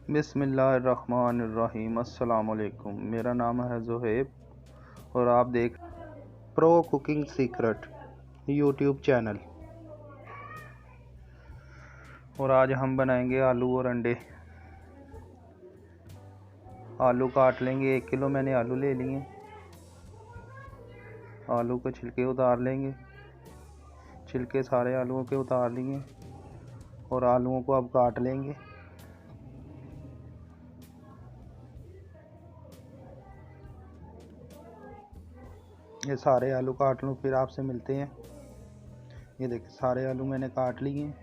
बिस्मिल्लाहिर्रहमानिर्रहीम। अस्सलाम वालेकुम। मेरा नाम है ज़ुहैब और आप देख pro cooking secret YouTube channel. और आज हम बनाएंगे आलू और अंडे। आलू काट लेंगे, 1 किलो मैंने आलू ले लिए। आलू के छिलके उतार लेंगे, छिलके सारे आलूओं के उतार लिए और आलूओं को अब काट लेंगे। ये सारे आलू काट लूँ फिर आपसे मिलते हैं। ये देखिए सारे आलू मैंने काट लिए हैं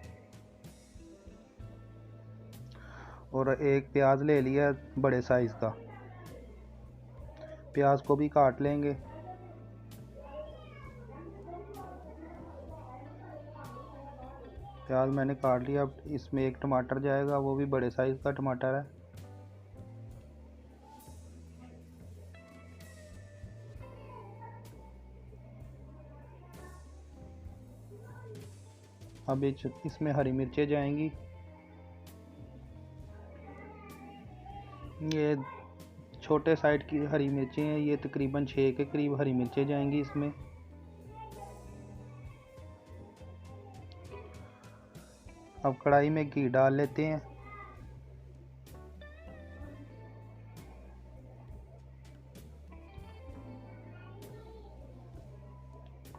और एक प्याज ले लिया बड़े साइज़ का। प्याज को भी काट लेंगे। प्याज मैंने काट लिया। अब इसमें एक टमाटर जाएगा, वो भी बड़े साइज़ का टमाटर है। अब इसमें हरी मिर्चें जाएंगी। ये छोटे साइज की हरी मिर्चें हैं, ये तकरीबन 6 के करीब हरी मिर्चें जाएंगी इसमें। अब कढ़ाई में घी डाल लेते हैं।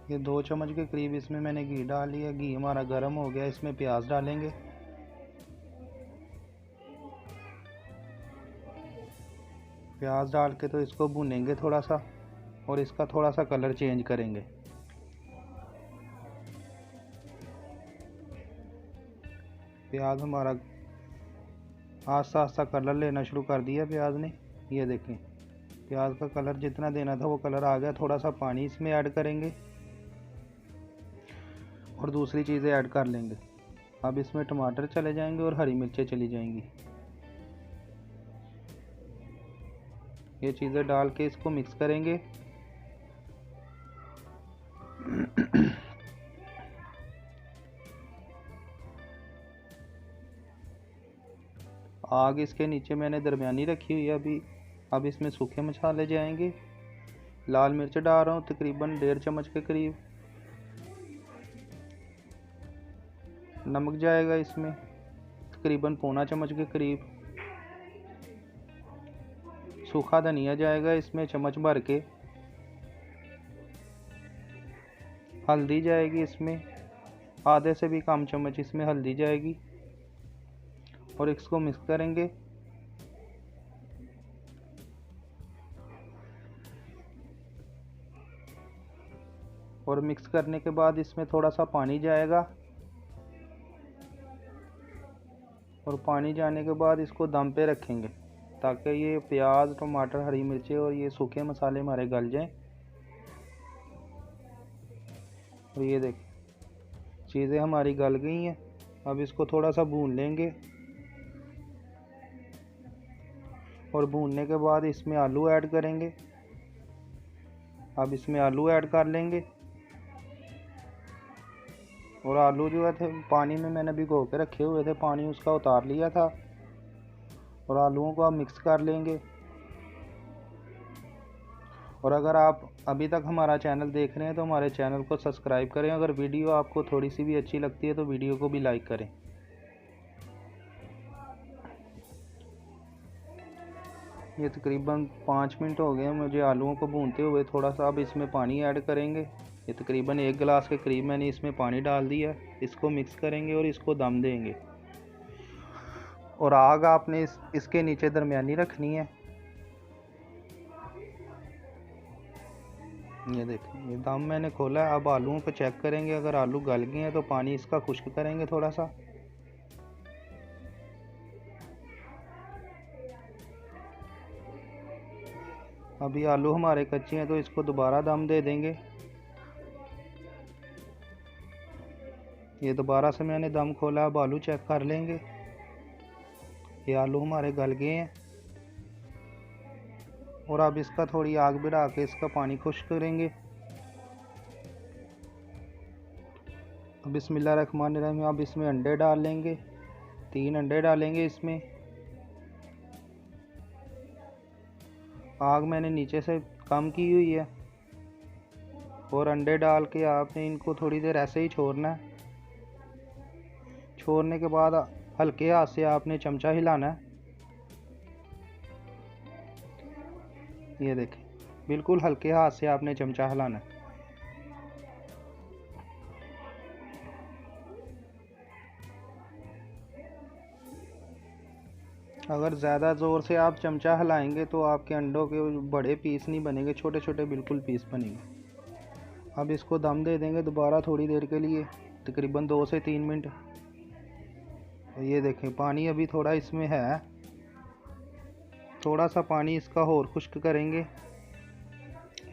ये 2 चम्मच के करीब इसमें मैंने घी डाल लिया। घी हमारा गर्म हो गया, इसमें प्याज डालेंगे। प्याज डाल के तो इसको भूनेंगे थोड़ा सा और इसका थोड़ा सा कलर चेंज करेंगे। प्याज हमारा आस्ता आस्ता कलर लेना शुरू कर दिया प्याज ने। ये देखें प्याज का कलर जितना देना था वो कलर आ गया। थोड़ा सा पानी इसमें ऐड करेंगे और दूसरी चीज़ें ऐड कर लेंगे। अब इसमें टमाटर चले जाएंगे और हरी मिर्चें चली जाएंगी। ये चीज़ें डाल के इसको मिक्स करेंगे। आग इसके नीचे मैंने दरमियानी रखी हुई है अभी। अब इसमें सूखे मसाले जाएंगे। लाल मिर्च डाल रहा हूँ तकरीबन 1.5 चम्मच के करीब। नमक जाएगा इसमें तकरीबन पौना चम्मच के करीब। सूखा धनिया जाएगा इसमें चम्मच भर के। हल्दी जाएगी इसमें आधे से भी कम चम्मच इसमें हल्दी जाएगी और इसको मिक्स करेंगे। और मिक्स करने के बाद इसमें थोड़ा सा पानी जाएगा और पानी जाने के बाद इसको दम पे रखेंगे ताकि ये प्याज, टमाटर, हरी मिर्चें और ये सूखे मसाले हमारे गल जाएं। और ये देखिए चीज़ें हमारी गल गई हैं। अब इसको थोड़ा सा भून लेंगे और भूनने के बाद इसमें आलू ऐड करेंगे। अब इसमें आलू ऐड कर लेंगे और आलू जो है थे पानी में मैंने भिगो के रखे हुए थे, पानी उसका उतार लिया था। और आलूओं को आप मिक्स कर लेंगे। और अगर आप अभी तक हमारा चैनल देख रहे हैं तो हमारे चैनल को सब्सक्राइब करें। अगर वीडियो आपको थोड़ी सी भी अच्छी लगती है तो वीडियो को भी लाइक करें। ये तकरीबन 5 मिनट हो गए मुझे आलूओं को भूनते हुए। थोड़ा सा अब इसमें पानी ऐड करेंगे। ये तकरीबन 1 गिलास के करीब मैंने इसमें पानी डाल दिया। इसको मिक्स करेंगे और इसको दम देंगे। और आग आपने इसके नीचे दरमियानी रखनी है। ये देखिए ये दम मैंने खोला है। अब आलूओं को चेक करेंगे, अगर आलू गल गए हैं तो पानी इसका खुश्क करेंगे थोड़ा सा। अभी आलू हमारे कच्चे हैं तो इसको दोबारा दम दे देंगे। ये दोबारा से मैंने दम खोला। अब आलू चेक कर लेंगे। ये आलू हमारे गल गए हैं और अब इसका थोड़ी आग बढ़ा के इसका पानी खुश्क करेंगे। बिस्मिल्लाहिर्रहमानिर्रहीम। अब इसमें अंडे डाल लेंगे। 3 अंडे डालेंगे इसमें। आग मैंने नीचे से कम की हुई है और अंडे डाल के आपने इनको थोड़ी देर ऐसे ही छोड़ना है। छोड़ने के बाद हल्के हाथ से आपने चमचा हिलाना है। ये देखें, बिल्कुल हल्के हाथ से आपने चमचा हिलाना है। अगर ज़्यादा ज़ोर से आप चमचा हिलाएंगे तो आपके अंडों के बड़े पीस नहीं बनेंगे, छोटे छोटे बिल्कुल पीस बनेंगे। अब इसको दम दे देंगे दोबारा थोड़ी देर के लिए, तकरीबन 2 से 3 मिनट। ये देखें, पानी अभी थोड़ा इसमें है, थोड़ा सा पानी इसका और खुश्क करेंगे।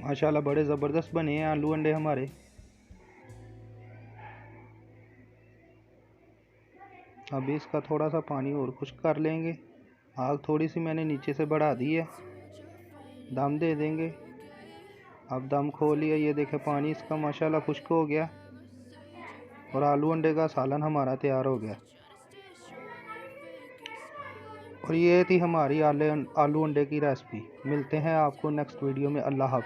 माशाल्लाह बड़े ज़बरदस्त बने हैं आलू अंडे हमारे। अभी इसका थोड़ा सा पानी और खुश्क कर लेंगे। आग थोड़ी सी मैंने नीचे से बढ़ा दी है। दम दे देंगे। अब दम खोल लिया। ये देखें, पानी इसका माशाल्लाह खुश्क हो गया और आलू अंडे का सालन हमारा तैयार हो गया। और ये थी हमारी आलू अंडे की रेसिपी। मिलते हैं आपको नेक्स्ट वीडियो में। अल्लाह हाफ़िज़।